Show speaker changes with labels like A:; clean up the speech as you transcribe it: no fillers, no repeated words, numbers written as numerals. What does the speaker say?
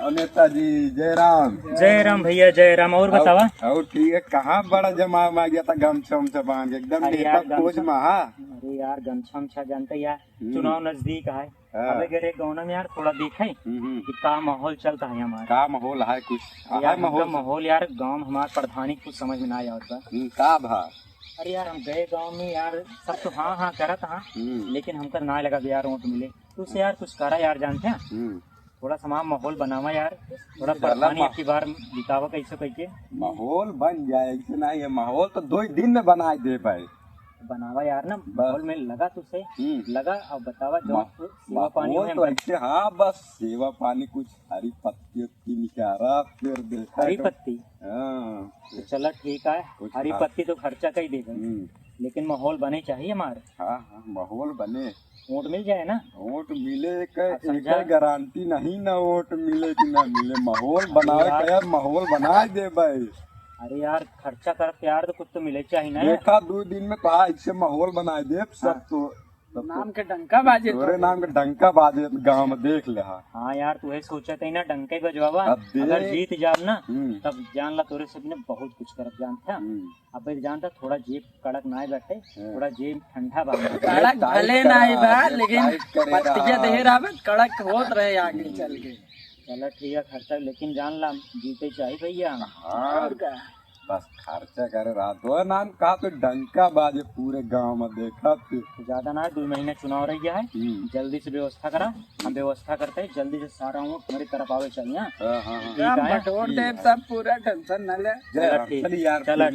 A: नेताजी जय राम
B: भैया जय राम। और बतावा।
A: और ठीक है। कहाँ बड़ा जमा आ गया था गमछा उमछा बांध के एकदम नेता खोज महा।
B: अरे यार गमछा उमछा जानते यार, चुनाव नजदीक है। अबे गरे गाँव में यार थोड़ा देखे कि का माहौल चलता है हमारा।
A: का माहौल है कुछ
B: यार माहौल यार गाँव में हमारे प्रधानी कुछ समझ में ना आया होता
A: का भा।
B: अरे यार हम गए गांव में यार, सब तो हाँ हाँ करत हाँ, लेकिन हमको ना लगा यार वोट मिले। तो उससे यार कुछ करा यार, जानते हैं थोड़ा सा माहौल बनावा यार, थोड़ा प्रधानी अब की बार जितावा कैसे कैसे
A: माहौल बन जाए। ऐसे नहीं है माहौल तो 2 दिन में बना दे पाए।
B: बनावा यार ना माहौल में लगा तुझसे लगा। अब बतावा जो सेवा पानी
A: माहौल तो ऐसे। हाँ बस सेवा पानी कुछ हरी पत्ती उत्ती निकारा फिर देखा।
B: हरी पत्ती
A: हाँ
B: तो चलो ठीक है, हरी पत्ती तो खर्चा का ही देगा, लेकिन माहौल बने चाहिए हमारे।
A: हाँ हाँ माहौल बने।
B: वोट मिल जाए ना।
A: वोट मिले का गारंटी नहीं ना वोट मिले कि ना मिले। माहौल बनाए क्या माहौल बना दे भाई।
B: अरे यार खर्चा कर प्यार तो कुछ तो मिले चाहिए ना।
A: देखा 2 दिन में कहा इससे माहौल बनाए दे सब। तो
B: नाम के डंका बाजे,
A: तोरे नाम के डंका बाजे गाँव में देख ले।
B: हाँ यार तू सोचा था ना डंके बजवावा, अगर जीत जाब ना तब जान ला तोरे से भी बहुत कुछ कर जानता। अब जानता थोड़ा जेब कड़क ना बैठे, थोड़ा जेब ठंडा
C: कड़क भले ना बा, लेकिन पत्तियां दे रहा कड़क होत रहे आगे चल के।
B: चलो ठीक है खर्चा, लेकिन जान ला जीते चाहिए भैया।
A: हाँ बस खर्चा करे रहा तो नाम कहा तो डंका बाजे पूरे गांव में देखा। फिर
B: ज्यादा ना 2 महीने चुनाव रह गया है, जल्दी से व्यवस्था करा। हम व्यवस्था करते हैं जल्दी से, सारा हूँ तुम्हारी तरफ आवे चलिए।
C: बटोर दे सब पूरा टेंशन न ले।
A: चलिए यार चला